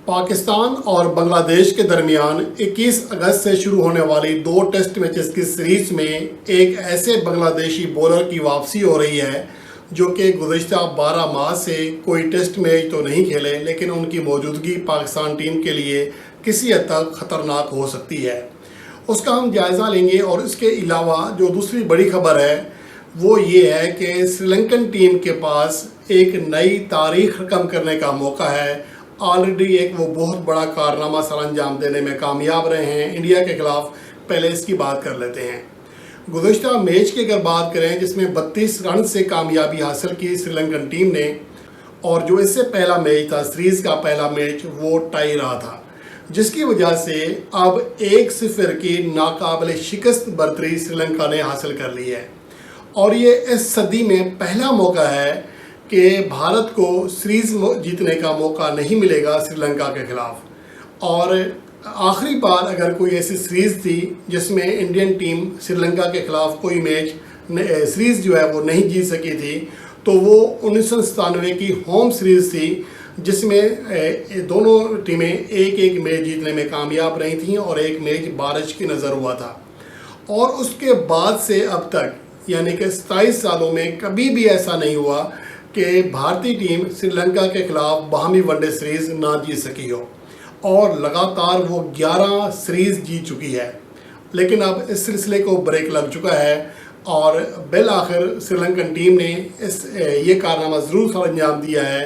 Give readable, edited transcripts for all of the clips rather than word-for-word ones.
پاکستان اور بنگلہ دیش کے درمیان 21 اگست سے شروع ہونے والی 2 ٹیسٹ میچز کی سیریز میں ایک ایسے بنگلہ دیشی بولر کی واپسی ہو رہی ہے جو کہ گزشتہ 12 ماہ سے کوئی ٹیسٹ میچ تو نہیں کھیلے، لیکن ان کی موجودگی پاکستان ٹیم کے لیے کسی حد تک خطرناک ہو سکتی ہے۔ اس کا ہم جائزہ لیں گے، اور اس کے علاوہ جو دوسری بڑی خبر ہے وہ یہ ہے کہ سری لنکن ٹیم کے پاس ایک نئی تاریخ رقم کرنے کا موقع ہے۔ آلریڈی ایک وہ بہت بڑا کارنامہ سر انجام دینے میں کامیاب رہے ہیں انڈیا کے خلاف۔ پہلے اس کی بات کر لیتے ہیں۔ گزشتہ میچ کی اگر بات کریں جس میں 32 رن سے کامیابی حاصل کی سری لنکن ٹیم نے، اور جو اس سے پہلا میچ تھا سیریز کا پہلا میچ وہ ٹائی رہا تھا، جس کی وجہ سے اب 1-0 کی ناقابل شکست برتری سری لنکا نے حاصل کر لی ہے، اور یہ اس صدی میں پہلا موقع ہے کہ بھارت کو سیریز جیتنے کا موقع نہیں ملے گا سری لنکا کے خلاف۔ اور آخری بار اگر کوئی ایسی سیریز تھی جس میں انڈین ٹیم سری لنکا کے خلاف کوئی میچ سیریز جو ہے وہ نہیں جیت سکی تھی تو وہ 1997 کی ہوم سیریز تھی، جس میں دونوں ٹیمیں ایک میچ جیتنے میں کامیاب رہی تھیں اور ایک میچ بارش کی نظر ہوا تھا۔ اور اس کے بعد سے اب تک یعنی کہ 27 سالوں میں کبھی بھی ایسا نہیں ہوا کہ بھارتی ٹیم سری لنکا کے خلاف باہمی ون ڈے سیریز نہ جیت سکی ہو، اور لگاتار وہ 11 سیریز جیت چکی ہے۔ لیکن اب اس سلسلے کو بریک لگ چکا ہے، اور بالآخر سری لنکن ٹیم نے یہ کارنامہ ضرور سر انجام دیا ہے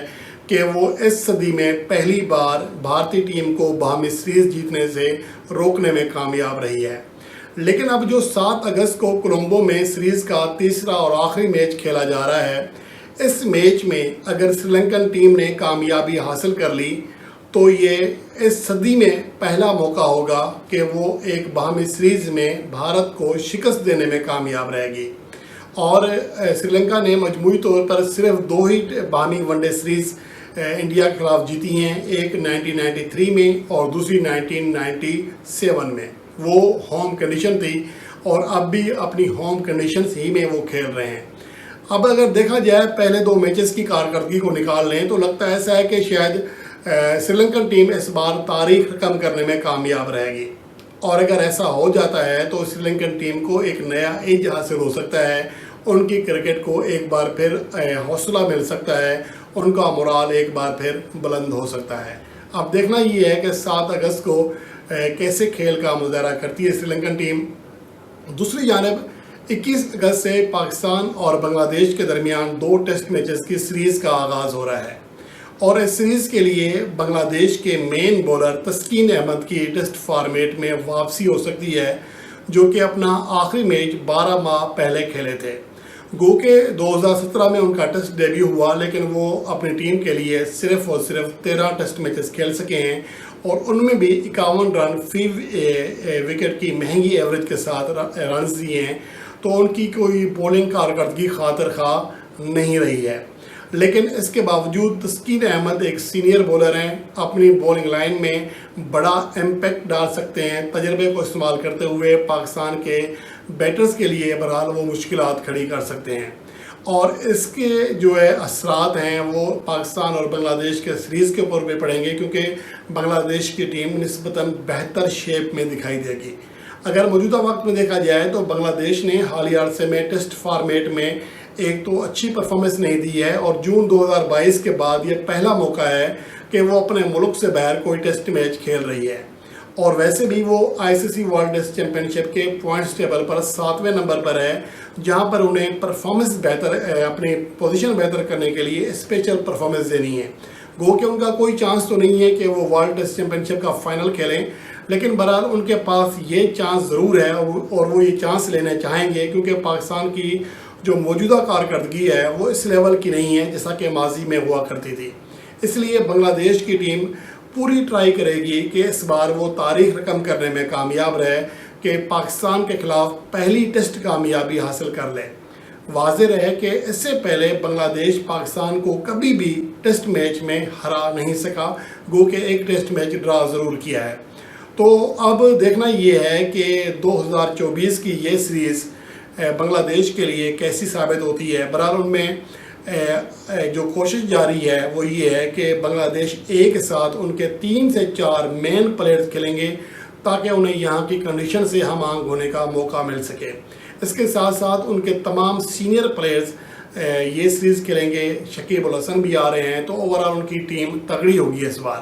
کہ وہ اس صدی میں پہلی بار بھارتی ٹیم کو باہمی سیریز جیتنے سے روکنے میں کامیاب رہی ہے۔ لیکن اب جو 7 اگست کو کولمبو میں سیریز کا تیسرا اور آخری میچ کھیلا جا رہا ہے، اس میچ میں اگر سری لنکن ٹیم نے کامیابی حاصل کر لی تو یہ اس صدی میں پہلا موقع ہوگا کہ وہ ایک باہمی سیریز میں بھارت کو شکست دینے میں کامیاب رہے گی۔ اور سری لنکا نے مجموعی طور پر صرف 2 ہی باہمی ون ڈے سیریز انڈیا کے خلاف جیتی ہیں، ایک 1993 میں اور دوسری 1997 میں۔ وہ ہوم کنڈیشن تھی، اور اب بھی اپنی ہوم کنڈیشنز ہی میں وہ کھیل رہے ہیں۔ اب اگر دیکھا جائے پہلے 2 میچز کی کارکردگی کو نکال لیں تو لگتا ایسا ہے کہ شاید سری لنکن ٹیم اس بار تاریخ رقم کرنے میں کامیاب رہے گی، اور اگر ایسا ہو جاتا ہے تو سری لنکن ٹیم کو ایک نیا ایج حاصل ہو سکتا ہے، ان کی کرکٹ کو ایک بار پھر حوصلہ مل سکتا ہے، ان کا مورال ایک بار پھر بلند ہو سکتا ہے۔ اب دیکھنا یہ ہے کہ 7 اگست کو کیسے کھیل کا مظاہرہ کرتی ہے سری لنکن ٹیم۔ دوسری جانب 21 اگست سے پاکستان اور بنگلہ دیش کے درمیان 2 ٹیسٹ میچز کی سیریز کا آغاز ہو رہا ہے، اور اس سیریز کے لیے بنگلہ دیش کے مین بولر تسکین احمد کی ٹیسٹ فارمیٹ میں واپسی ہو سکتی ہے، جو کہ اپنا آخری میچ 12 ماہ پہلے کھیلے تھے۔ گو کہ 2017 میں ان کا ٹیسٹ ڈیبیو ہوا، لیکن وہ اپنی ٹیم کے لیے صرف اور صرف 13 ٹیسٹ میچز کھیل سکے ہیں، اور ان میں بھی 51 رن فی وکٹ کی مہنگی ایوریج کے ساتھ رنز دیے ہیں، تو ان کی کوئی بولنگ کارکردگی خاطر خواہ نہیں رہی ہے۔ لیکن اس کے باوجود تسکین احمد ایک سینئر بولر ہیں، اپنی بولنگ لائن میں بڑا امپیکٹ ڈال سکتے ہیں، تجربے کو استعمال کرتے ہوئے پاکستان کے بیٹرز کے لیے بہرحال وہ مشکلات کھڑی کر سکتے ہیں، اور اس کے جو اثرات ہیں وہ پاکستان اور بنگلہ دیش کے سیریز کے اوپر بھی پڑیں گے، کیونکہ بنگلہ دیش کی ٹیم نسبتاً بہتر شیپ میں دکھائی دے گی۔ اگر موجودہ وقت میں دیکھا جائے تو بنگلہ دیش نے حالیہ عرصے میں ٹیسٹ فارمیٹ میں ایک تو اچھی پرفارمنس نہیں دی ہے، اور جون 2022 کے بعد یہ پہلا موقع ہے کہ وہ اپنے ملک سے باہر کوئی ٹیسٹ میچ کھیل رہی ہے، اور ویسے بھی وہ ICC ورلڈ ٹیسٹ چیمپئن شپ کے پوائنٹس ٹیبل پر 7ویں نمبر پر ہے، جہاں پر انہیں پرفارمنس اپنی پوزیشن بہتر کرنے کے لیے اسپیشل پرفارمنس دینی ہے۔ گو کہ ان کا کوئی چانس تو نہیں ہے کہ وہ ورلڈ ٹیسٹ چیمپئن شپ کا فائنل کھیلیں، لیکن بہرحال ان کے پاس یہ چانس ضرور ہے، اور وہ یہ چانس لینا چاہیں گے، کیونکہ پاکستان کی جو موجودہ کارکردگی ہے وہ اس لیول کی نہیں ہے جیسا کہ ماضی میں ہوا کرتی تھی۔ اس لیے بنگلہ دیش کی ٹیم پوری ٹرائی کرے گی کہ اس بار وہ تاریخ رقم کرنے میں کامیاب رہے کہ پاکستان کے خلاف پہلی ٹیسٹ کامیابی حاصل کر لے۔ واضح رہے کہ اس سے پہلے بنگلہ دیش پاکستان کو کبھی بھی ٹیسٹ میچ میں ہرا نہیں سکا، گو کہ ایک ٹیسٹ میچ ڈرا ضرور کیا ہے۔ تو اب دیکھنا یہ ہے کہ 2024 کی یہ سیریز بنگلہ دیش کے لیے کیسی ثابت ہوتی ہے۔ بہرحال ان میں جو کوشش جاری ہے وہ یہ ہے کہ بنگلہ دیش ایک ساتھ ان کے 3 سے 4 مین پلیئرز کھیلیں گے تاکہ انہیں یہاں کی کنڈیشن سے ہم آہنگ ہونے کا موقع مل سکے۔ اس کے ساتھ ساتھ ان کے تمام سینئر پلیئرز یہ سیریز کھیلیں گے۔ شکیب الحسن بھی آ رہے ہیں تو اوورآل ان کی ٹیم تگڑی ہوگی اس بار۔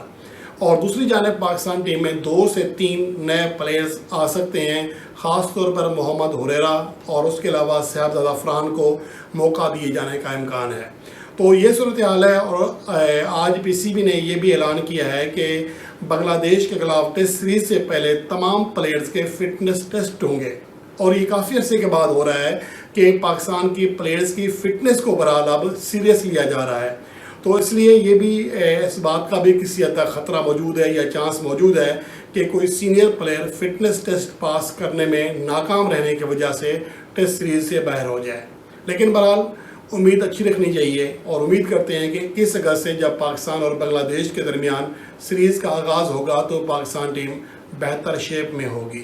اور دوسری جانب پاکستان ٹیم میں 2 سے 3 نئے پلیئرز آ سکتے ہیں، خاص طور پر محمد ہریرہ اور اس کے علاوہ صاحبزادہ فرحان کو موقع دیے جانے کا امکان ہے۔ تو یہ صورتحال ہے، اور آج پی سی بی نے یہ بھی اعلان کیا ہے کہ بنگلہ دیش کے خلاف ٹیسٹ سیریز سے پہلے تمام پلیئرز کے فٹنس ٹیسٹ ہوں گے، اور یہ کافی عرصے کے بعد ہو رہا ہے کہ پاکستان کی پلیئرز کی فٹنس کو بہرحال اب سیریس لیا جا رہا ہے۔ تو اس لیے یہ بھی اس بات کا بھی کسی حد تک خطرہ موجود ہے یا چانس موجود ہے کہ کوئی senior player fitness test pass کرنے میں ناکام رہنے کی وجہ سے ٹیسٹ سیریز سے باہر ہو جائے۔ لیکن بہرحال امید اچھی رکھنی چاہیے، اور امید کرتے ہیں کہ 21 اگست سے جب پاکستان اور بنگلہ دیش کے درمیان سیریز کا آغاز ہوگا تو پاکستان ٹیم بہتر شیپ میں ہوگی۔